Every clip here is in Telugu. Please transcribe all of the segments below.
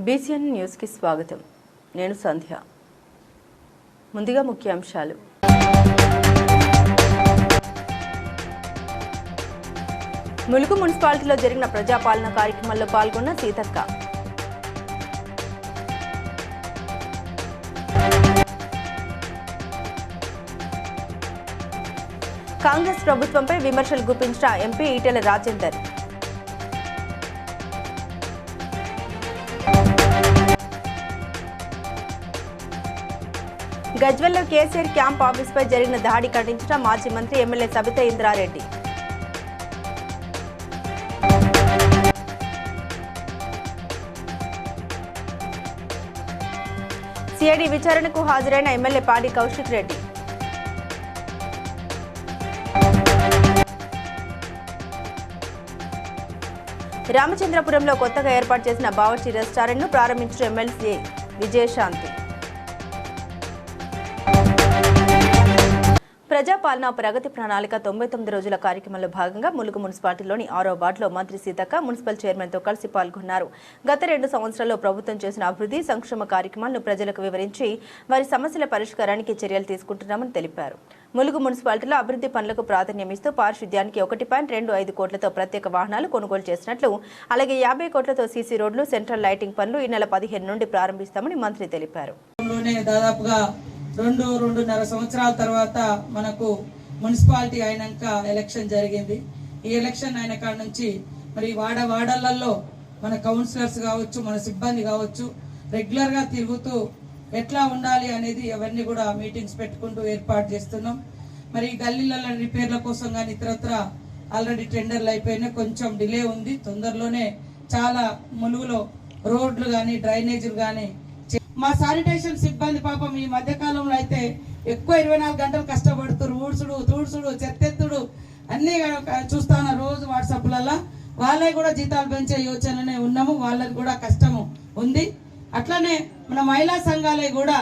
బీసీఎన్ న్యూస్ కి స్వాగతం. నేను సంధ్య. ముందుగా ముఖ్యాంశాలు. ములుగు మున్సిపాలిటీలో జరిగిన ప్రజాపాలన కార్యక్రమంలో పాల్గొన్న సీతక్క. కాంగ్రెస్ ప్రభుత్వంపై విమర్శలు గుప్పించిన ఎంపీ ఈటెల రాజేందర్. గజ్వెల్లో కేసీఆర్ క్యాంప్ ఆఫీసుపై జరిగిన దాడి ఖండించిన మాజీ మంత్రి ఎమ్మెల్యే సబితా ఇంద్రారెడ్డి. సిఐడి విచారణకు హాజరైన ఎమ్మెల్యే పాడి కౌశిక్ రెడ్డి. రామచంద్రపురంలో కొత్తగా ఏర్పాటు చేసిన బావర్చి రెస్టారెంట్ను ప్రారంభించిన ఎమ్మెల్సీ విజయశాంతి. ప్రజాపాలన ప్రగతి ప్రణాళిక 99 రోజుల కార్యక్రమంలో భాగంగా ములుగు మున్సిపాలిటీలోని 6వ వార్డులో మంత్రి సీతక్క మున్సిపల్ చైర్మన్తో కలిసి పాల్గొన్నారు. గత 2 సంవత్సరాల్లో ప్రభుత్వం చేసిన అభివృద్ధి సంక్షేమ కార్యక్రమాలను ప్రజలకు వివరించి వారి సమస్యల పరిష్కారానికి చర్యలు తీసుకుంటున్నామని తెలిపారు. ములుగు మున్సిపాలిటీలో అభివృద్ధి పనులకు ప్రాధాన్యమిస్తూ పారిశుద్ధ్యానికి 1.25 కోట్లతో ప్రత్యేక వాహనాలు కొనుగోలు చేసినట్లు, అలాగే 50 కోట్లతో సీసీ రోడ్లు, సెంట్రల్ లైటింగ్ పనులు ఈ నెల 15 నుండి ప్రారంభిస్తామని మంత్రి తెలిపారు. దాదాపుగా 2-2.5 సంవత్సరాల తర్వాత మనకు మున్సిపాలిటీ అయినాక ఎలక్షన్ జరిగింది. ఈ ఎలక్షన్ అయిన కాడ నుంచి మరి వాడలలో మన కౌన్సిలర్స్ కావచ్చు, మన సిబ్బంది కావచ్చు, రెగ్యులర్గా తిరుగుతూ ఎట్లా ఉండాలి అనేది అవన్నీ కూడా మీటింగ్స్ పెట్టుకుంటూ ఏర్పాటు చేస్తున్నాం. మరి గల్లీలలో రిపేర్ల కోసం కానీ ఇతరత్ర ఆల్రెడీ టెండర్లు అయిపోయినాయి. కొంచెం డిలే ఉంది. తొందరలోనే చాలా ములుగులో రోడ్లు కానీ డ్రైనేజీలు కానీ మా శానిటేషన్ సిబ్బంది పాపం ఈ మధ్య కాలంలో అయితే ఎక్కువ 24 గంటలు కష్టపడుతున్నారు. ఊడ్చుడు, తూడ్చుడు, చెత్తెత్తుడు అన్నీ చూస్తాను రోజు వాట్సాప్లలో. వాళ్ళే కూడా జీతాలు పెంచే యోచననే ఉన్నాము. వాళ్ళకి కూడా కష్టము ఉంది. అట్లనే మన మహిళా సంఘాలే కూడా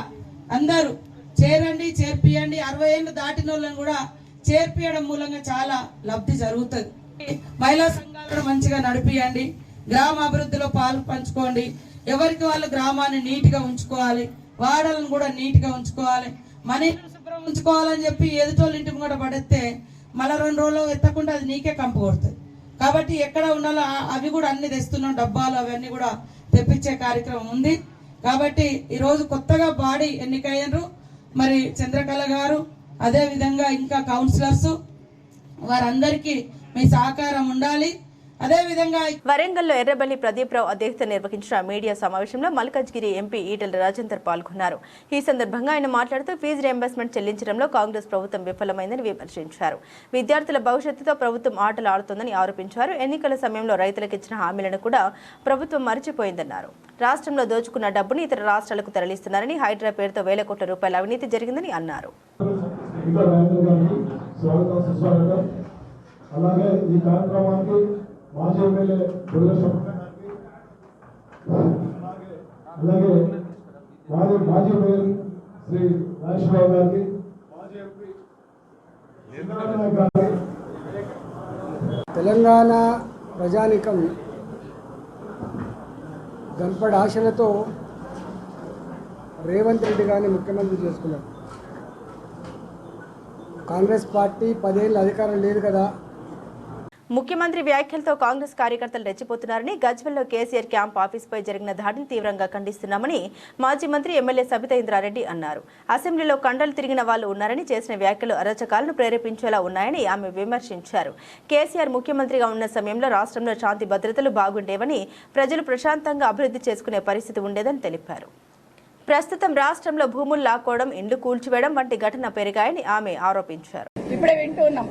అందరూ చేరండి, చేర్పియండి. 60 ఏళ్ళు దాటిన వాళ్ళని కూడా చేర్పియడం మూలంగా చాలా లబ్ధి జరుగుతుంది. మహిళా సంఘాలను మంచిగా నడిపియండి. గ్రామ అభివృద్ధిలో పాలు పంచుకోండి. ఎవరికి వాళ్ళు గ్రామాన్ని నీట్గా ఉంచుకోవాలి, వాడలను కూడా నీట్గా ఉంచుకోవాలి. మన ఇంటిని శుభ్రం ఉంచుకోవాలని చెప్పి ఎదుటోళ్ళ ఇంటిని కూడా పడేస్తే మళ్ళీ 2 రోజులు ఎత్తకుండా అది నీకే కంపు కొడుతుంది. కాబట్టి ఎక్కడ ఉండాలో అవి కూడా అన్ని తెస్తున్నాం. డబ్బాలు అవన్నీ కూడా తెప్పించే కార్యక్రమం ఉంది. కాబట్టి ఈరోజు కొత్తగా బాడీ ఎన్నికయ్యారు. మరి చంద్రకళ గారు, అదే విధంగా ఇంకా కౌన్సిలర్స్, వారందరికీ మీ సహకారం ఉండాలి. వరంగల్లో ఎర్రబెల్లి ప్రదీప్ రావు అధ్యక్షత నిర్వహించిన మీడియా సమావేశంలో మల్కాజ్గిరి ఎంపీ ఈటెల రాజేందర్ పాల్గొన్నారు. ఈ సందర్భంగా ఆయన మాట్లాడుతూ ఫీజు రియంబర్స్మెంట్ చెల్లించడంలో కాంగ్రెస్ ప్రభుత్వం విఫలమైందని విమర్శించారు. విద్యార్థుల భవిష్యత్తుతో ప్రభుత్వం ఆటలు ఆడుతోందని ఆరోపించారు. ఎన్నికల సమయంలో రైతులకు ఇచ్చిన హామీలను కూడా ప్రభుత్వం మరిచిపోయిందన్నారు. రాష్ట్రంలో దోచుకున్న డబ్బును ఇతర రాష్ట్రాలకు తరలిస్తున్నారని, హైడ్రా పేరుతో వేల కోట్ల రూపాయల అవినీతి జరిగిందని అన్నారు. మాజీ ఎమ్మెల్యే అలాగే మాజీ మేయర్ శ్రీ రాజేశ్వరరావు గారికి, మాజీ ఎంపీ తెలంగాణ ప్రజానీకం గంపడి ఆశలతో రేవంత్ రెడ్డి గారిని ముఖ్యమంత్రి చేసుకున్నారు. కాంగ్రెస్ పార్టీ 10 ఏళ్ళు అధికారం లేదు కదా. ముఖ్యమంత్రి వ్యాఖ్యలతో కాంగ్రెస్ కార్యకర్తలు రెచ్చిపోతున్నారని, గజ్వెల్లో కేసీఆర్ క్యాంప్ ఆఫీసుపై జరిగిన దాడిని తీవ్రంగా ఖండిస్తున్నామని మాజీ మంత్రి ఎమ్మెల్యే సబితా ఇంద్రారెడ్డి అన్నారు. అసెంబ్లీలో కండలు తిరిగిన వాళ్ళు ఉన్నారని, చేసిన వ్యాఖ్యలు అరాచకాలను ప్రేరేపించేలా ఉన్నాయని ఆమె విమర్శించారు. కేసీఆర్ ముఖ్యమంత్రిగా ఉన్న సమయంలో రాష్ట్రంలో శాంతి భద్రతలు బాగుండేవని, ప్రజలు ప్రశాంతంగా అభివృద్ధి చేసుకునే పరిస్థితి ఉండేదని తెలిపారు. ప్రస్తుతం రాష్ట్రంలో భూములు లాక్కోవడం, ఇండ్లు కూల్చివేయడం వంటి ఘటన పెరిగాయని ఆమె ఆరోపించారు. ఇప్పుడే వింటున్నాం,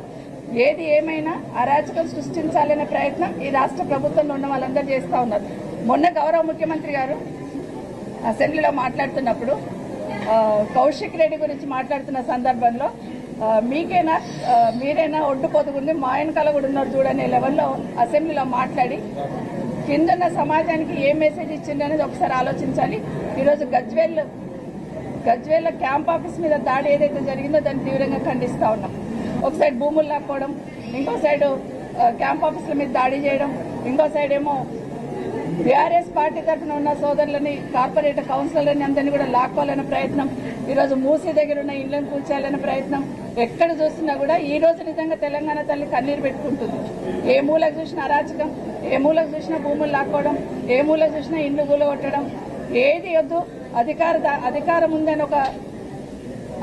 ఏది ఏమైనా అరాచకం సృష్టించాలనే ప్రయత్నం ఈ రాష్ట్ర ప్రభుత్వంలో ఉన్న వాళ్ళందరూ చేస్తూ ఉన్నారు. మొన్న గౌరవ ముఖ్యమంత్రి గారు అసెంబ్లీలో మాట్లాడుతున్నప్పుడు కౌశిక్ రెడ్డి గురించి మాట్లాడుతున్న సందర్భంలో మీరేనా ఒడ్డుపోతుకుంది, మా వెనకాల కూడా ఉన్నారు చూడనే లెవెల్లో అసెంబ్లీలో మాట్లాడి కిందన్న సమాజానికి ఏ మెసేజ్ ఇచ్చింది అనేది ఒకసారి ఆలోచించాలి. ఈరోజు గజ్వేల్ క్యాంప్ ఆఫీస్ మీద దాడి ఏదైతే జరిగిందో దాన్ని తీవ్రంగా ఖండిస్తూ ఉన్నాం. ఒక సైడ్ భూములు లాక్కోవడం, ఇంకో సైడ్ క్యాంప్ ఆఫీసుల మీద దాడి చేయడం, ఇంకో సైడ్ ఏమో బీఆర్ఎస్ పార్టీ తరఫున ఉన్న సోదరులని, కార్పొరేటర్ కౌన్సిలర్లని అందరినీ కూడా లాక్కోవాలనే ప్రయత్నం, ఈరోజు మూసీ దగ్గర ఉన్న ఇళ్లను కూల్చాలనే ప్రయత్నం, ఎక్కడ చూసినా కూడా ఈ రోజు నిజంగా తెలంగాణ తల్లి కన్నీరు పెట్టుకుంటుంది. ఏ మూలకు చూసినా అరాచకం, ఏ మూలకు చూసినా భూములు లాక్కోవడం, ఏ మూలకు చూసినా ఇండ్లు కూలగొట్టడం, ఏది వద్దు అధికారం ఉందని ఒక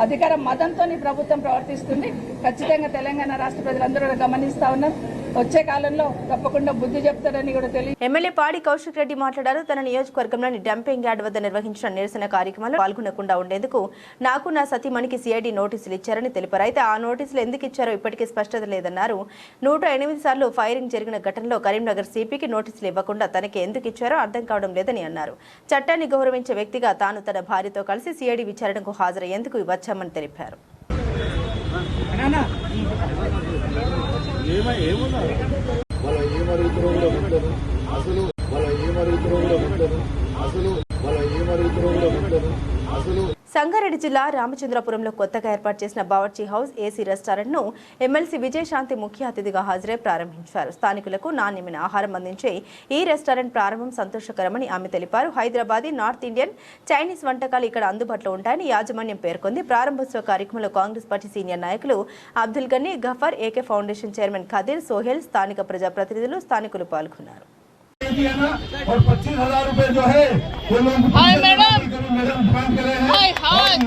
అధికార మదంతో ప్రభుత్వం ప్రవర్తిస్తుంది. ఖచ్చితంగా తెలంగాణ రాష్ట్ర ప్రజలందరూ కూడా గమనిస్తా ఉన్నారు. వచ్చే కాలంలో తప్పకుండా బుద్ధి చెప్తారని కూడా తెలియదు. ఎమ్మెల్యే పాడి కౌశిక్ రెడ్డి మాట్లాడారు. తన నియోజకవర్గంలోని డంపింగ్ యార్డ్ వద్ద నిర్వహించిన నిరసన కార్యక్రమంలో పాల్గొనకుండా ఉండేందుకు నాకు నా సతీమణికి సిఐడి నోటీసులు ఇచ్చారని తెలిపారు. అయితే ఆ నోటీసులు ఎందుకు ఇచ్చారో ఇప్పటికీ స్పష్టత లేదన్నారు. 108 సార్లు ఫైరింగ్ జరిగిన ఘటనలో కరీంనగర్ సిపికి నోటీసులు ఇవ్వకుండా తనకి ఎందుకు ఇచ్చారో అర్థం కావడం లేదని అన్నారు. చట్టాన్ని గౌరవించే వ్యక్తిగా తాను తన భార్యతో కలిసి సిఐడి విచారణకు హాజరయ్యేందుకు వచ్చామని తెలిపారు. సంగారెడ్డి జిల్లా రామచంద్రపురంలో కొత్తగా ఏర్పాటు చేసిన బావర్చీ హౌస్ ఏసీ రెస్టారెంట్ ను ఎమ్మెల్సీ విజయశాంతి ముఖ్య అతిథిగా హాజరై ప్రారంభించారు. స్థానికులకు నాణ్యమైన ఆహారం అందించే ఈ రెస్టారెంట్ ప్రారంభం సంతోషకరమని ఆమె తెలిపారు. హైదరాబాదీ, నార్త్ ఇండియన్, చైనీస్ వంటకాలు ఇక్కడ అందుబాటులో ఉంటాయని యాజమాన్యం పేర్కొంది. ప్రారంభోత్సవ కార్యక్రమంలో కాంగ్రెస్ పార్టీ సీనియర్ నాయకులు Abdul Ghani, Gafar, AK foundation chairman Khadeer, Sohail, స్థానిక ప్రజాప్రతినిధులు, స్థానికులు పాల్గొన్నారు. और 25,000 रुपए जो है वो लोग मैडम दुकान के रहे हैं।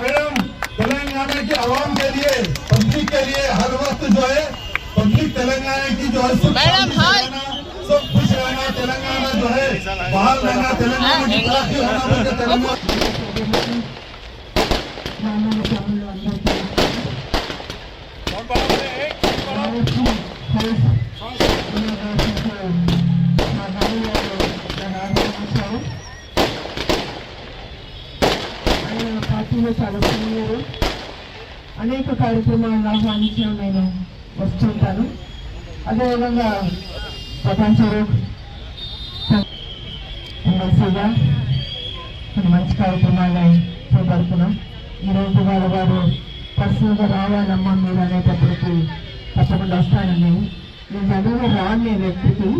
मैडम तेलंगाना की आवाम के लिए, पब्लिक के लिए हर वक्त जो है पब्लिक तेलंगाना की जो है सब खुश रहना, तेलंगाना जो है बाहर रहना, तेलंगाना की तरक्की होना, तेलंगाना చాలా సీనియర్, అనేక కార్యక్రమాలను ఆహ్వానించిన నేను వస్తుంటాను. అదేవిధంగా ప్రపంచ ఎమ్మెల్సీగా మంచి కార్యక్రమాలు చేపడుతున్నాం. ఈరోజు వారు పర్సనల్గా రావాలమ్మా మీరు అనేటప్పటికి తప్పకుండా వస్తానండి. నేను చదువు రాని వ్యక్తికి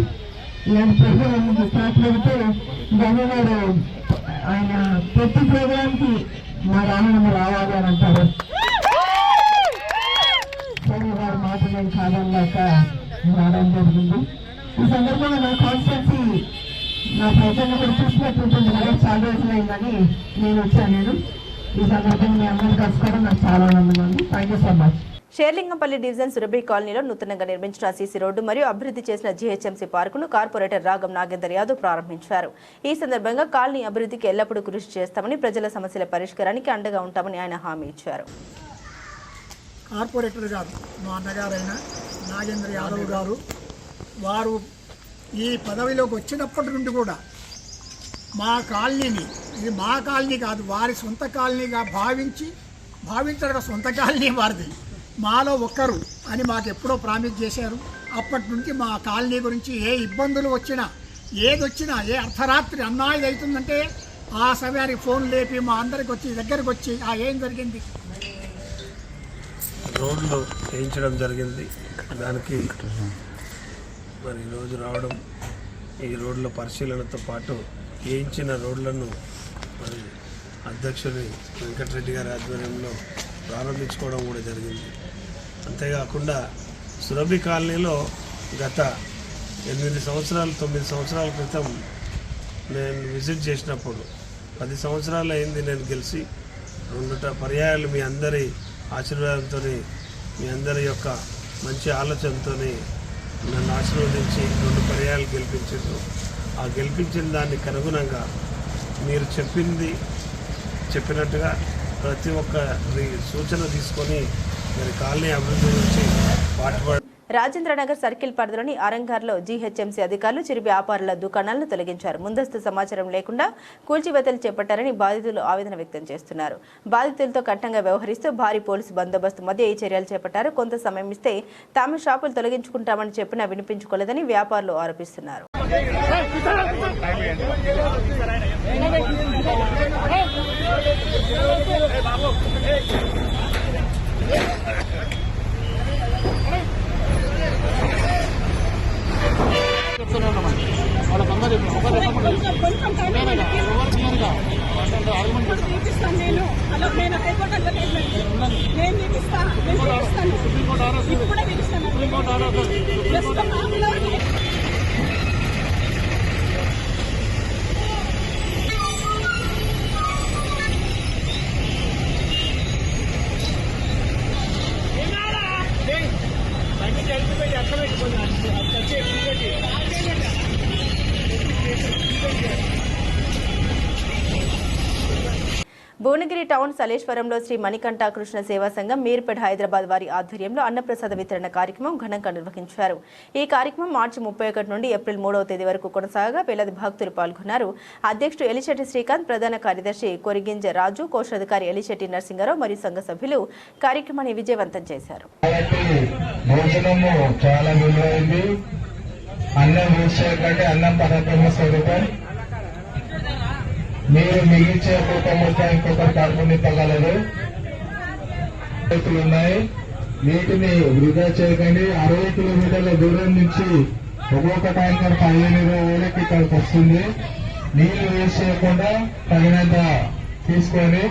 ఇలాంటి ప్రోగ్రామ్ స్టార్ట్ పెడితే గవర్నర్ ఆయన ప్రతి ప్రోగ్రాంకి మా రామనమ్మ రావాలి అని అంటారు. సరే వారి మాట నేను కాదన్నాక రావడం జరిగింది. ఈ సందర్భంగా నా కాన్స్టిట్యున్సీ నా ప్రజలను కూడా చూసినట్టుంటుంది కదా, చాలా రోజులైందని నేను వచ్చాను. ఈ సందర్భంగా మీ అందరూ కలుసుకోవడం నాకు చాలా ఆనందంగా ఉంది. Thank you so much. Serilingampally division Surabhi కాలనీలో నూతనంగా నిర్మించిన సీసీ రోడ్డు మరియు అభివృద్ధి చేసిన జీహెచ్ఎంసీ పార్కును కార్పొరేటర్ రాగం నాగేందర్ యాదవ్ ప్రారంభించారు. ఈ సందర్భంగా కాలనీ అభివృద్ధికి ఎల్లప్పుడూ కృషి చేస్తామని, ప్రజల సమస్యల పరిష్కారానికి అండగా ఉంటామని ఆయన హామీ ఇచ్చారు. కార్పొరేటర్ గారు మా అన్నగారైన నాగేంద్ర యాదవ్ గారు వారు ఈ పదవిలోకి వచ్చినప్పటి నుండి కూడా మా కాలనీని, ఇది మా కాలనీ కాదు వారి సొంత కాలనీగా భావించడం సొంత కాలనీ వారిది, మాలో ఒక్కరు అని మాకు ఎప్పుడో ప్రామిస్ చేశారు. అప్పటి నుంచి మా కాలనీ గురించి ఏ ఇబ్బందులు వచ్చినా, ఏదొచ్చినా, ఏ అర్ధరాత్రి అన్నాయిది అవుతుందంటే ఆ సమయానికి ఫోన్ లేపి మా అందరికి వచ్చి దగ్గరికి వచ్చి ఏం జరిగింది, రోడ్లు వేయించడం జరిగింది. దానికి మరి ఈరోజు రావడం, ఈ రోడ్ల పరిశీలనతో పాటు వేయించిన రోడ్లను మరి అధ్యక్షుని వెంకటరెడ్డి గారి ఆధ్వర్యంలో ప్రారంభించుకోవడం కూడా జరిగింది. అంతేకాకుండా సురభి కాలనీలో గత 8 సంవత్సరాలు 9 సంవత్సరాల క్రితం నేను విజిట్ చేసినప్పుడు 10 సంవత్సరాలు అయింది నేను గెలిచి, 2 పర్యాయాలు మీ అందరి ఆశీర్వాదంతో, మీ అందరి యొక్క మంచి ఆలోచనతో నన్ను ఆశీర్వదించి 2 పర్యాయాలు గెలిపించారు. ఆ గెలిపించిన దానికి అనుగుణంగా మీరు చెప్పినట్టుగా ప్రతి ఒక్కరి సూచన తీసుకొని మరి కాలనీ అభివృద్ధి నుంచి పాటుపడ. రాజేంద్రనగర్ సర్కిల్ పరిధిలోని అరంగార్లో జీహెచ్ఎంసీ అధికారులు చిరు వ్యాపారుల దుకాణాలను తొలగించారు. ముందస్తు సమాచారం లేకుండా కూల్చివేతలు చేపట్టారని బాధితులు ఆవేదన వ్యక్తం చేస్తున్నారు. బాధితులతో కఠినంగా వ్యవహరిస్తూ భారీ పోలీసు బందోబస్తు మధ్య ఈ చర్యలు చేపట్టారు. కొంత సమయం ఇస్తే తాము షాపులు తొలగించుకుంటామని చెప్పినా వినిపించుకోలేదని వ్యాపారులు ఆరోపిస్తున్నారు. వాళ్ళకందరికీ తీపిస్తాను నేను అలా నేను హైకోర్టు అడ్వకేట్ నేను తీపిస్తాను ఇప్పుడు కూడా తీపిస్తాను భువనగిరి టౌన్ సలేశ్వరంలో శ్రీ మణికంఠ కృష్ణ సేవా సంఘం మీర్పేట్ హైదరాబాద్ వారి ఆధ్వర్యంలో అన్నప్రసాద వితరణ కార్యక్రమం ఘనంగా నిర్వహించారు. ఈ కార్యక్రమం మార్చి 31 నుండి ఏప్రిల్ 3వ తేదీ వరకు కొనసాగగా వేలాది భక్తులు పాల్గొన్నారు. అధ్యక్షుడు ఎలిశెట్టి శ్రీకాంత్, ప్రధాన కార్యదర్శి కొరిగింజ రాజు, కోశాధికారి ఎలిశెట్టి నరసింగారావు మరియు సంఘ సభ్యులు కార్యక్రమాన్ని విజయవంతం చేశారు. మీరు మిగిల్చే కుటుంబంతో ఇంకొకరు కడుపునిప్పగలరు. ఉన్నాయి, నీటిని వృధా చేయకండి. 60 కిలోమీటర్ల దూరం నుంచి ఒక్కొక్క ట్యాంకర్ 15,000 ఇక్కడికి వస్తుంది. నీళ్లు వేస్ట్ చేయకుండా తగినంత తీసుకొని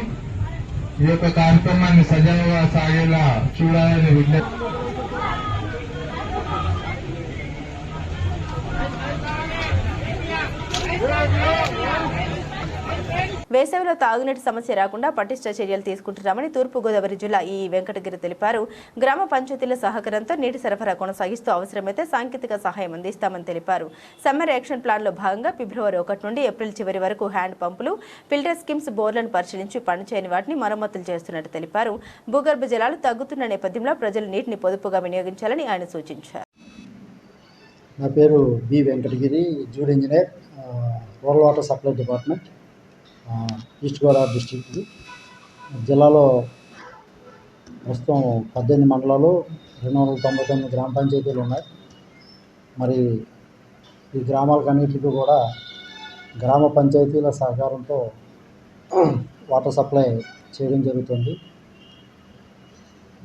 ఈ యొక్క కార్యక్రమాన్ని సజావుగా సాగేలా చూడాలని విజ్ఞప్తి. వేసవిలో తాగునీటి సమస్య రాకుండా పటిష్ట చర్యలు తీసుకుంటున్నామని తూర్పుగోదావరి జిల్లా ఈ వెంకటగిరి తెలిపారు. గ్రామ పంచాయతీల సహకారంతో నీటి సరఫరా కొనసాగిస్తూ అవసరమైతే సాంకేతిక సహాయం అందిస్తామని తెలిపారు. సమ్మర్ యాక్షన్ ప్లాన్లో భాగంగా ఫిబ్రవరి 1 నుండి ఏప్రిల్ చివరి వరకు హ్యాండ్ పంపులు, ఫిల్టర్ స్కీమ్స్ బోర్లను పరిశీలించి పనిచేయని వాటిని మరమ్మతులు చేస్తున్నట్టు తెలిపారు. భూగర్భ జలాలు తగ్గుతున్న నేపథ్యంలో ప్రజలు నీటిని పొదుపుగా వినియోగించాలని ఆయన సూచించారు. నా పేరు బి వెంకటగిరి, జూడ్ engineer, rural water supply department, east Godavari district. జిల్లాలో ప్రస్తుతం 18 మండలాలు, 299 గ్రామ పంచాయతీలు ఉన్నాయి. మరి ఈ గ్రామాలకన్నిటికీ కూడా గ్రామ పంచాయతీల సహకారంతో వాటర్ సప్లై చేయడం జరుగుతుంది.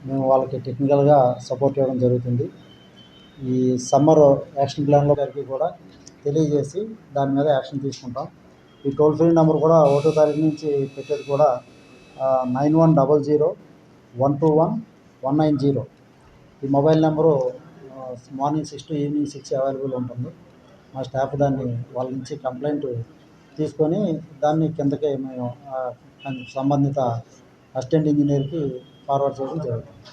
మేము వాళ్ళకి టెక్నికల్గా సపోర్ట్ ఇవ్వడం జరుగుతుంది. ఈ సమ్మర్ యాక్షన్ ప్లాన్లో గారికి కూడా తెలియజేసి దాని మీద యాక్షన్ తీసుకుంటాం. ఈ టోల్ ఫ్రీ నెంబర్ కూడా 1వ తారీఖు నుంచి పెట్టేది కూడా 9100121190. ఈ mobile number morning 6 to evening 6 available ఉంటుంది. మా స్టాఫ్ దాన్ని వాళ్ళ నుంచి కంప్లైంట్ తీసుకొని దాన్ని కిందకే మేము సంబంధిత అసిస్టెంట్ ఇంజనీర్కి ఫార్వర్డ్ చేయడం జరుగుతుంది.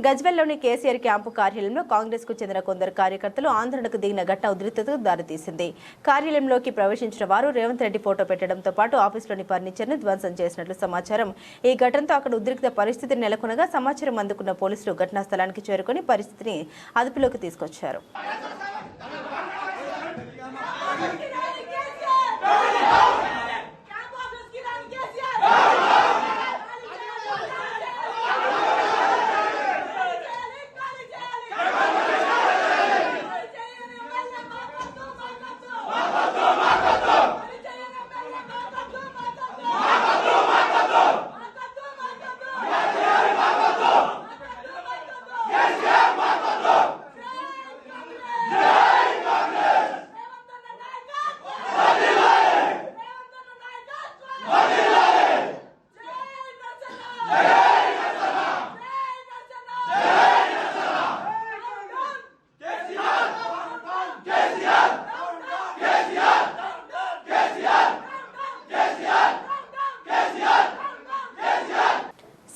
గజ్వెల్లోని కేసీఆర్ క్యాంపు కార్యాలయంలో కాంగ్రెస్ కు చెందిన కొందరు కార్యకర్తలు ఆందోళనకు దిగిన ఘటన ఉద్రిక్తతకు దారితీసింది. కార్యాలయంలోకి ప్రవేశించిన వారు రేవంత్ రెడ్డి ఫోటో పెట్టడంతో పాటు ఆఫీసులోని ఫర్నిచర్ను ధ్వంసం చేసినట్లు సమాచారం. ఈ ఘటనతో అక్కడ ఉద్రిక్త పరిస్థితి నెలకొనగా సమాచారం అందుకున్న పోలీసులు ఘటనా స్థలానికి చేరుకుని పరిస్థితిని అదుపులోకి తీసుకొచ్చారు.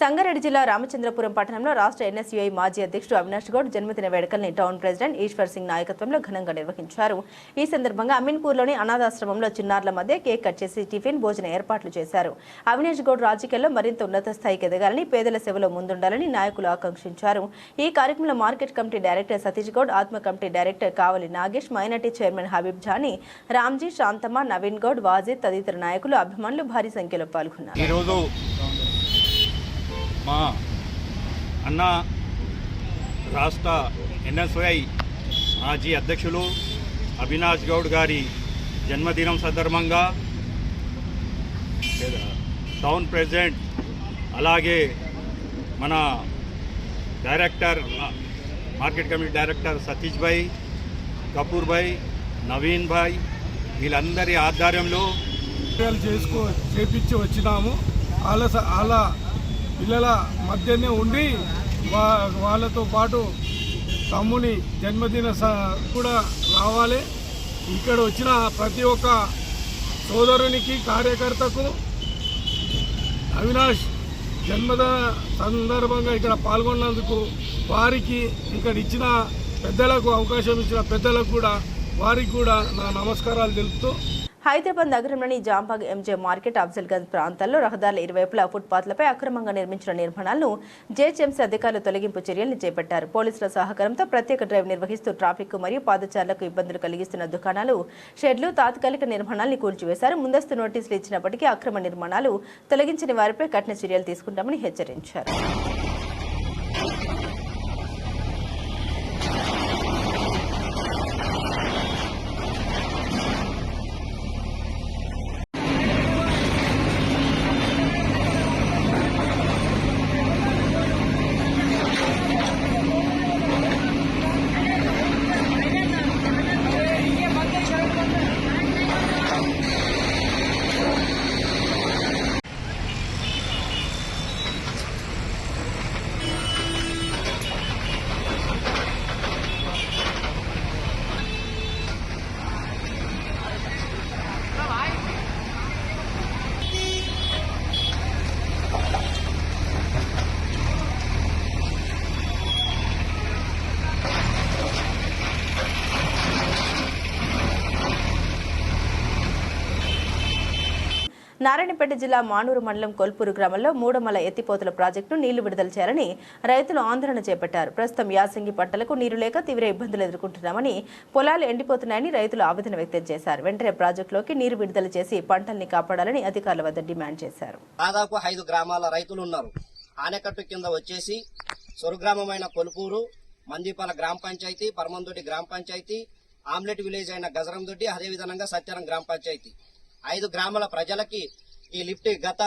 సంగారెడ్డి జిల్లా రామచంద్రపురం పట్టణంలో రాష్ట్ర ఎన్ఎస్యుఐ మాజీ అధ్యక్షుడు అవినాష్ గౌడ్ జన్మదిన వేడుకల్ని టౌన్ ప్రెసిడెంట్ ఈశ్వర్ సింగ్ నాయకత్వంలో ఘనంగా నిర్వహించారు. ఈ సందర్భంగా అమీన్పూర్లోని అనాథాశ్రమంలో చిన్నారుల మధ్య కేక్ కట్ చేసి టిఫిన్ భోజన ఏర్పాట్లు చేశారు. అవినాష్ గౌడ్ రాజకీయాల్లో మరింత ఉన్నత స్థాయికి ఎదగాలని, పేదల సేవలో ముందుండాలని నాయకులు ఆకాంక్షించారు. ఈ కార్యక్రమంలో market committee director Satish Goud, ఆత్మ committee director Kavali Nagesh, minority chairman Habib Jani, Ramji, Shanthamma, Naveen Goud, Wajid తదితర నాయకులు, అభిమానులు భారీ సంఖ్యలో పాల్గొన్నారు. మా అన్న రాష్ట్ర ఎన్ఎస్ఐ మాజీ అధ్యక్షులు అవినాష్ గౌడ్ గారి జన్మదినం సందర్భంగా టౌన్ ప్రెసిడెంట్ అలాగే మన director market committee director Satish bhai, Kapoor bhai, Naveen bhai, వీళ్ళందరి ఆధ్వర్యంలో చేపించి వచ్చినాము. వాళ్ళ పిల్లల మధ్యనే ఉండి వాళ్ళతో పాటు తమ్ముని జన్మదిన కూడా రావాలి. ఇక్కడ వచ్చిన ప్రతి ఒక్క సోదరునికి కార్యకర్తకు అవినాష్ జన్మదిన సందర్భంగా ఇక్కడ పాల్గొన్నందుకు వారికి ఇక్కడ ఇచ్చిన పెద్దలకు అవకాశం ఇచ్చిన పెద్దలకు కూడా వారికి కూడా నా నమస్కారాలు తెలుపుతూ హైదరాబాద్ నగరంలోని జాంబాగ్ ఎంజే మార్కెట్ అఫ్జల్గంజ్ ప్రాంతాల్లో రహదారుల ఇరువైపులా ఫుట్పాత్లపై అక్రమంగా నిర్మించిన నిర్మాణాలను జేహెచ్ఎంసీ అధికారులు తొలగింపు చర్యలను చేపట్టారు. పోలీసుల సహకారంతో ప్రత్యేక డ్రైవ్ నిర్వహిస్తూ ట్రాఫిక్ మరియు పాదచారులకు ఇబ్బందులు కలిగిస్తున్న దుకాణాలు, షెడ్లు, తాత్కాలిక నిర్మాణాలను కూల్చివేశారు. ముందస్తు నోటీసులు ఇచ్చినప్పటికీ అక్రమ నిర్మాణాలు తొలగించని వారిపై కఠిన చర్యలు తీసుకుంటామని హెచ్చరించారు. నారాయణపేట జిల్లా మానూరు మండలం కొల్పూరు గ్రామంలో మూడమల ఎత్తిపోతల ప్రాజెక్టును నీళ్లు విడుదల చేయాలని రైతులు ఆందోళన చేపట్టారు. ప్రస్తుతం యాసంగి పంటలకు నీరు లేక తీవ్ర ఇబ్బందులు ఎదుర్కొంటున్నామని, పొలాలు ఎండిపోతున్నాయని రైతులు ఆవేదన వ్యక్తం చేశారు. వెంటనే ప్రాజెక్టులోకి నీరు విడుదల చేసి పంటల్ని కాపాడాలని అధికారుల వద్ద డిమాండ్ చేశారు. దాదాపు 5 గ్రామాల రైతులు ఉన్నారు. ఆనకట్టు కింద వచ్చేసి సొరుగ్రామమైన కొల్పూరు, మందిపాల గ్రామ పంచాయతీ, పరమందొడ్డి గ్రామ పంచాయతీ, ఆమ్లెట్ విలేజ్ అయిన గజరందొడ్డి, అదేవిధంగా సత్యారం గ్రామ పంచాయతీ 5 గ్రామాల ప్రజలకి ఈ లిఫ్ట్ గత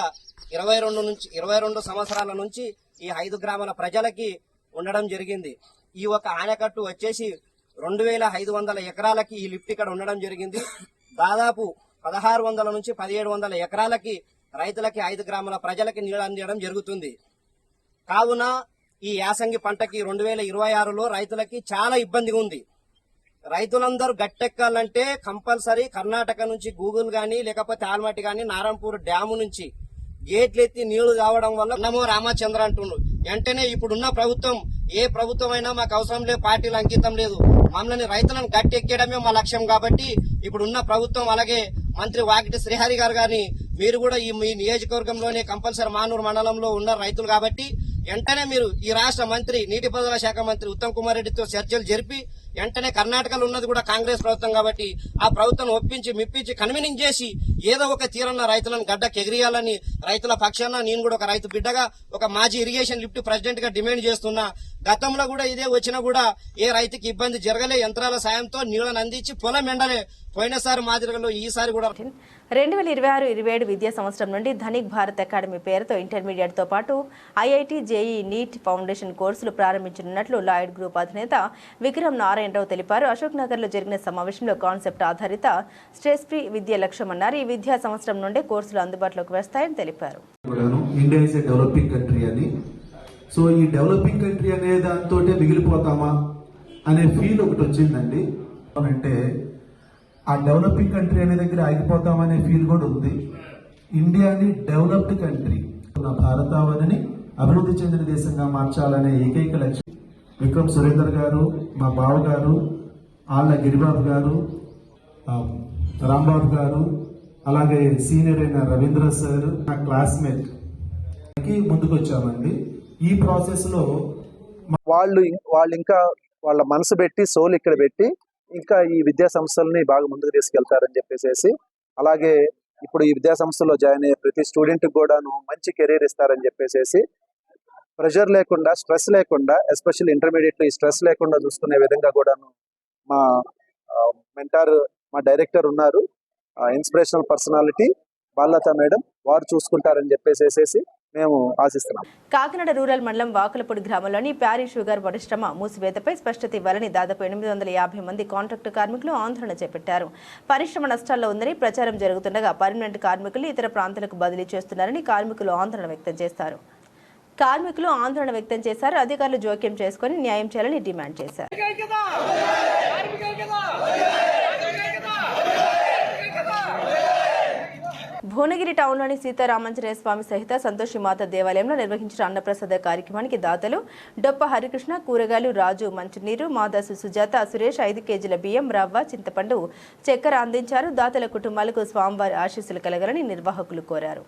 22 సంవత్సరాల నుంచి ఈ 5 గ్రామాల ప్రజలకి ఉండడం జరిగింది. ఈ ఒక ఆనకట్టు వచ్చేసి 2500 ఎకరాలకి ఈ లిఫ్ట్ ఇక్కడ ఉండడం జరిగింది. దాదాపు 1600 నుంచి 1700 ఎకరాలకి రైతులకి 5 గ్రామాల ప్రజలకి నీళ్ళు అందించడం జరుగుతుంది. కావున ఈ యాసంగి పంటకి 2026లో రైతులకి చాలా ఇబ్బందిగా ఉంది. రైతులందరూ గట్టెక్కాలంటే కంపల్సరీ కర్ణాటక నుంచి గూగుల్ గాని లేకపోతే ఆల్మట్టి గాని నారాయణపూర్ డ్యాము నుంచి గేట్లు ఎత్తి నీళ్లు కావడం వల్ల నమో రామచంద్ర అంటున్నారు. వెంటనే ఇప్పుడున్న ప్రభుత్వం ఏ ప్రభుత్వం అయినా మాకు అవసరం లేదు, పార్టీలు అంకితం లేదు, మమ్మల్ని రైతులను గట్టెక్కడమే మా లక్ష్యం. కాబట్టి ఇప్పుడున్న ప్రభుత్వం అలాగే మంత్రి వాకిటి శ్రీహరి గారు గాని మీరు కూడా ఈ నియోజకవర్గంలోనే కంపల్సరీ మానూరు మండలంలో ఉన్న రైతులు కాబట్టి వెంటనే మీరు ఈ రాష్ట్ర మంత్రి నీటిపారుదల శాఖ మంత్రి ఉత్తమ్ కుమార్ రెడ్డితో చర్చలు జరిపి వెంటనే కర్ణాటకలో ఉన్నది కూడా కాంగ్రెస్ ప్రభుత్వం కాబట్టి ఆ ప్రభుత్వం ఒప్పించి మెప్పించి కన్వీనింగ్ చేసి ఏదో ఒక తీరన్న రైతులను గడ్డకు ఎగిరియాలని రైతుల పక్షాన నేను కూడా ఒక రైతు బిడ్డగా ఒక మాజీ ఇరిగేషన్ లిఫ్ట్ ప్రెసిడెంట్ గా డిమాండ్ చేస్తున్నా. గతంలో కూడా ఇదే వచ్చినా కూడా ఏ రైతుకి ఇబ్బంది జరగలే, యంత్రాల సాయంతో నీళ్లను అందించి పొలం ఎండలే. పోయినసారి మాదిరిలో ఈసారి కూడా 2026-27 విద్యా సంవత్సరం నుండి ధనిక్ భారత్ అకాడమీ పేరుతో ఇంటర్మీడియట్ తో పాటు ఐఐటి, జేఈ, నీట్ ఫౌండేషన్ కోర్సులు ప్రారంభించనున్నట్లు లాయిడ్ గ్రూప్ అధినేత విక్రమ్ నారాయణరావు తెలిపారు. అశోక్ నగర్ లో జరిగిన సమావేశంలో కాన్సెప్ట్ ఆధారిత స్ట్రెస్ ఫ్రీ విద్య లక్ష్యమన్నారు. ఈ విద్యా సంవత్సరం నుండే కోర్సులు అందుబాటులోకి వస్తాయని తెలిపారు. India is a developing country అని, సో ఈ డెవలపింగ్ కంట్రీ అనే దాంతో మిగిలిపోతామా అనే ఫీల్ ఒకటి వచ్చిందండి. అంటే ఆ డెవలపింగ్ కంట్రీ అనే దగ్గర ఆగిపోతామనే ఫీల్ కూడా ఉంది. ఇండియాని డెవలప్డ్ కంట్రీ, నా భారతావనిని అభివృద్ధి చెందిన దేశంగా మార్చాలనే ఏకైక లక్ష్యం. విక్రమ్ సురేందర్ గారు, మా బావ గారు, ఆళ్ళ గిరిబాబు గారు, రాంబాబు గారు, అలాగే సీనియర్ అయిన రవీంద్ర సార్, నా క్లాస్మేట్ కి ముందుకు వచ్చామండి. ఈ ప్రాసెస్ లో వాళ్ళు ఇంకా వాళ్ళ మనసు పెట్టి సోల్ ఇక్కడ పెట్టి ఇంకా ఈ విద్యా సంస్థలని బాగా ముందుకు తీసుకెళ్తారని చెప్పేసి, అలాగే ఇప్పుడు ఈ విద్యా సంస్థలో జాయిన్ అయ్యే ప్రతి స్టూడెంట్ కూడాను మంచి కెరీర్ ఇస్తారని చెప్పేసి, ప్రెషర్ లేకుండా, స్ట్రెస్ లేకుండా, ఎస్పెషల్లీ ఇంటర్మీడియట్ ఈ స్ట్రెస్ లేకుండా చూసుకునే విధంగా కూడాను మా మెంటార్, మా డైరెక్టర్ ఉన్నారు, ఇన్స్పిరేషనల్ పర్సనాలిటీ బాలలత మేడం, వారు చూసుకుంటారని చెప్పేసి మేము ఆశిస్తున్నాం. కాకినాడ రూరల్ మండలం వాకలపూడి గ్రామంలోని ప్యారీ షుగర్ పరిశ్రమ మూసివేతపై స్పష్టత ఇవ్వాలని దాదాపు 850 మంది కాంట్రాక్టు కార్మికులు ఆందోళన చేపట్టారు. పరిశ్రమ నష్టాల్లో ఉందని ప్రచారం జరుగుతుండగా పర్మనెంట్ కార్మికులు ఇతర ప్రాంతాలకు బదిలీ చేస్తున్నారని కార్మికులు ఆందోళన వ్యక్తం చేశారు. అధికారులు జోక్యం చేసుకుని న్యాయం చేయాలని డిమాండ్ చేశారు. భువనగిరి టౌన్లోని సీతారామాంజనేయ స్వామి సహిత సంతోషిమాత దేవాలయంలో నిర్వహించిన అన్నప్రసాద కార్యక్రమానికి దాతలు డొప్ప హరికృష్ణ, కూరగాయలు, రాజు మంచినీరు, మాదాసు సుజాత, సురేష్ 5 కేజీల బియ్యం, రవ్వ, చింతపండు, చక్కెర అందించారు. దాతల కుటుంబాలకు స్వామివారి ఆశీస్సులు కలగాలని నిర్వాహకులు కోరారు.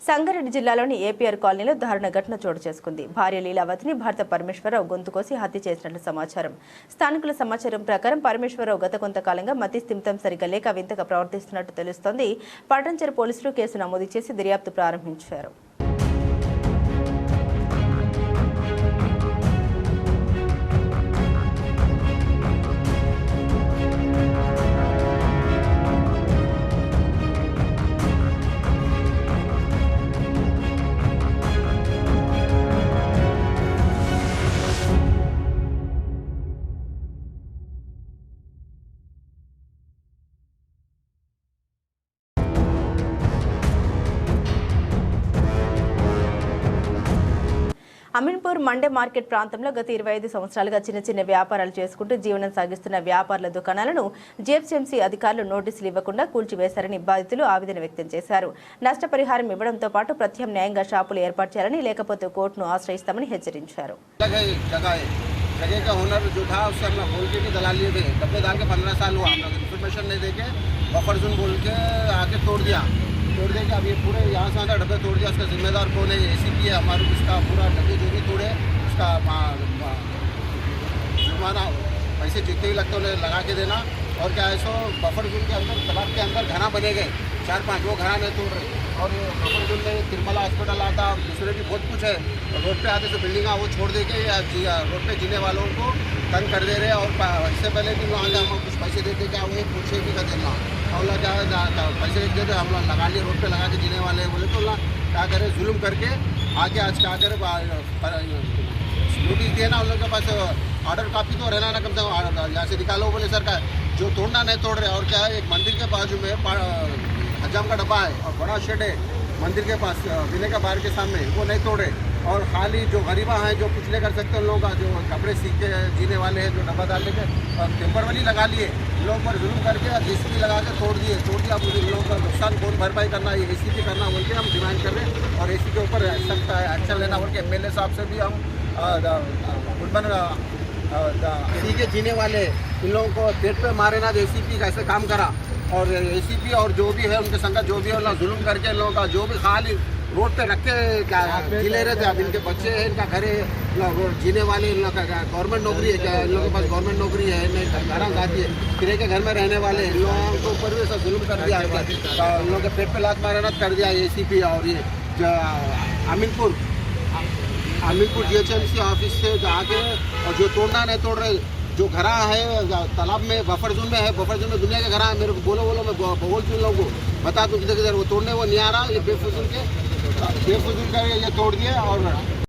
సంగారెడ్డి జిల్లాలోని ఏపీఆర్ కాలనీలో దారుణ ఘటన చోటు చేసుకుంది. భార్య లీలావతిని భర్త పరమేశ్వరరావు గొంతు కోసి హత్య చేసినట్లు సమాచారం. స్థానికుల సమాచారం ప్రకారం పరమేశ్వరరావు గత కొంతకాలంగా మతి స్థిమితం సరిగ్గా లేక వింతగా ప్రవర్తిస్తున్నట్టు తెలుస్తోంది. పట్టణంచెరు పోలీసులు కేసు నమోదు చేసి దర్యాప్తు ప్రారంభించారు. అమీన్పూర్ మండే మార్కెట్ ప్రాంతంలో గత 25 సంవత్సరాలుగా చిన్న వ్యాపారాలు చేసుకుంటూ జీవనం సాగిస్తున్న వ్యాపారుల దుకాణాలను జీహెచ్ఎంసీ అధికారులు నోటీసులు ఇవ్వకుండా కూల్చివేశారని బాధితులు ఆవేదన వ్యక్తం చేశారు. నష్టపరిహారం ఇవ్వడంతో పాటు ప్రత్యామ్నాయంగా షాపులు ఏర్పాటు చేయాలని, లేకపోతే కోర్టును ఆశ్రయిస్తామని హెచ్చరించారు. जगह का ओनर जो था उससे हम बोल के भी दलाल लिए थे, डब्बे डाल के 15 साल हुआ, हम लोग इन्फॉर्मेशन नहीं दे के बफर जोन बोल के आके तोड़ दिया कि अब ये पूरे यहाँ से आधा डब्बे तोड़ दिया. उसका जिम्मेदार कौन है? ACP है हमारे. उसका पूरा डब्बे जो भी तोड़े उसका जुर्माना पैसे जितने भी लगते उन्हें लगा के देना. और क्या है सो बफर जोन के अंदर तालाब के अंदर घना बने गए 4-5, वो घना नहीं तोड़ रहे. और बफर जोन में तिरमला हॉस्पिटल आता, दूसरे भी बहुत कुछ है. रोड पे आते तो बिल्डिंग वो छोड़ दे के रोड पे जीने वालों को तंग कर दे रहे. और इससे पहले भी वहाँ हम कुछ पैसे देते क्या वो पूछे भी कर देना. हम लोग क्या पैसे दे दे, हम लोग लगा लिए रोड पे लगा के जीने वाले हैं बोले तो क्या करे जुल्म करके आगे आज क्या करे नोटिस दिए ना. उन लोग के पास ऑर्डर कापी तो रहना ना, कम से कम यहाँ से निकालो बोले सरकार. जो तोड़ना नहीं तोड़ रहे. और क्या है, एक मंदिर के बाजू में हजाम का डब्बा है और बड़ा शेड है मंदिर के पास विनय का बाहर के सामने, वो नहीं तोड़े. और खाली जो गरीबा हैं जो कुछ नहीं कर सकते उन लोगों का, जो कपड़े सीख के जीने वाले हैं, जो डब्बा डालने के टेम्पररी लगा लिए, इन लोगों पर जुल्म करके JCB लगा के तोड़ दिए. अब इन लोगों का नुकसान कौन भरपाई करना, ये ACP करना बोल के हम डिमांड कर रहे हैं. और ACP के ऊपर सख्त एक्शन लेना बोल के MLA साहब से भी हम के जीने वाले इन लोगों को पेट पे मारे ना. ACP कैसे काम करा. और ACP और जो भी है उनके संगत जो भी है जुल्म करके इन लोगों का जो भी खाली रोड पे रख के क्या जी ले रहे थे. अब इनके बच्चे हैं, इनका घर है, रोड जीने वाले, इन लोग का गवर्नमेंट नौकरी है, क्या इन लोगों के पास गवर्नमेंट नौकरी है नहीं, घर आती है, किराए के घर में रहने वाले इन लोगों के ऊपर भी सब जुल्म कर दिया. इन लोगों के पेट पे लात मारना कर दिया ACP. और ये अमीनपुर GHMC ऑफिस से आके और जो तोड़ना नहीं तोड़ रहे, जो घरा है तालाब में बफर जोन में है, बफर जोन में दुनिया के घरा है. मेरे को बोलो मैं बोलती हूँ लोगों को बता दूँ किधर किधर वो तोड़ने वो नहीं आ रहा. ये बेफजूल का ये तोड़ दिए. और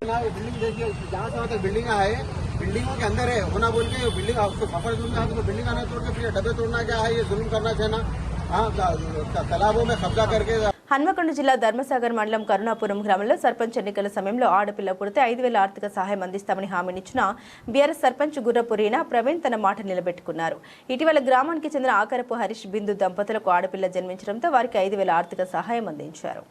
बिल्डिंग देखिए जहाँ से वहाँ तक बिल्डिंग है बिल्डिंगों के अंदर है होना बोल के बिल्डिंग सफर तो बिल्डिंग आना तोड़ के फिर डब्बे तोड़ना क्या है, ये जुल्म करना चाहिए ना। तालाबों में कब्जा करके హన్మకొండ జిల్లా ధర్మసాగర్ మండలం కరుణాపురం గ్రామంలో సర్పంచ్ ఎన్నికల సమయంలో ఆడపిల్ల పుడితే 5,000 ఆర్థిక సహాయం అందిస్తామని హామీనిచ్చిన బీఆర్ఎస్ సర్పంచ్ గుర్రపు రీనా ప్రవీణ్ తన మాట నిలబెట్టుకున్నారు. ఇటీవల గ్రామానికి చెందిన ఆకరపు హరీష్ బిందు దంపతులకు ఆడపిల్ల జన్మించడంతో వారికి 5,000 ఆర్థిక సహాయం అందించారు.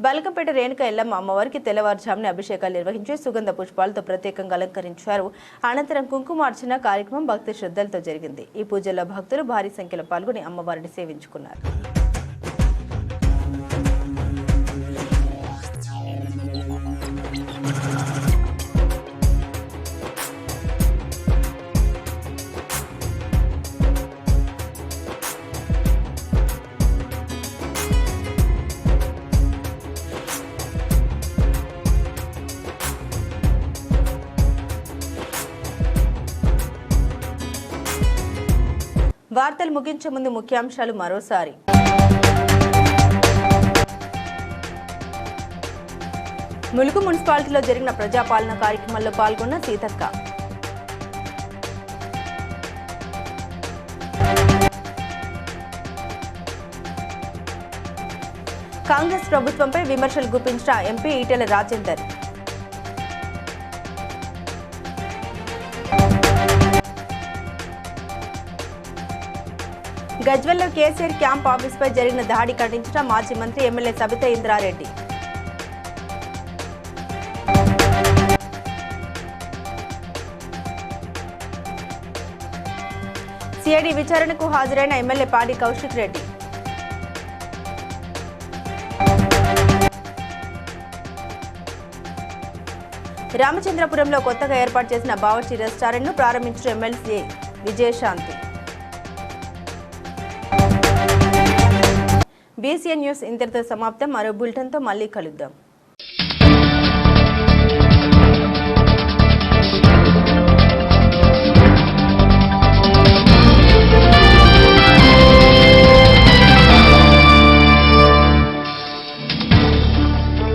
బల్కంపేట రేణుక ఎల్లమ్మ అమ్మవారికి తెల్లవారుజామున అభిషేకాలు నిర్వహించి సుగంధ పుష్పాలతో ప్రత్యేకంగా అలంకరించారు. అనంతరం కుంకుమార్చన కార్యక్రమం భక్తి శ్రద్ధలతో జరిగింది. ఈ పూజల్లో భక్తులు భారీ సంఖ్యలో పాల్గొని అమ్మవారిని సేవించుకున్నారు. వార్తలు ముగించే ముందు ముఖ్యాంశాలు మరోసారి. ములుగు మున్సిపాలిటీలో జరిగిన ప్రజాపాలన కార్యక్రమంలో పాల్గొన్న సీతక్క. కాంగ్రెస్ ప్రభుత్వంపై విమర్శలు గుప్పించిన ఎంపీ ఈటెల రాజేందర్. గజ్వెల్లో కేసీఆర్ క్యాంప్ ఆఫీస్పై జరిగిన దాడి ఖండించిన మాజీ మంత్రి ఎమ్మెల్యే సబితా ఇంద్రారెడ్డి. సిఐడి విచారణకు హాజరైన ఎమ్మెల్యే పాడి కౌశిక్ రెడ్డి. రామచంద్రపురంలో కొత్తగా ఏర్పాటు చేసిన బావర్చి రెస్టారెంట్ను ప్రారంభించిన ఎమ్మెల్సీ విజయశాంతి. BCN న్యూస్ ఇంతటితో సమాప్తం. మరో బులెటిన్తో మళ్ళీ కలుద్దాం.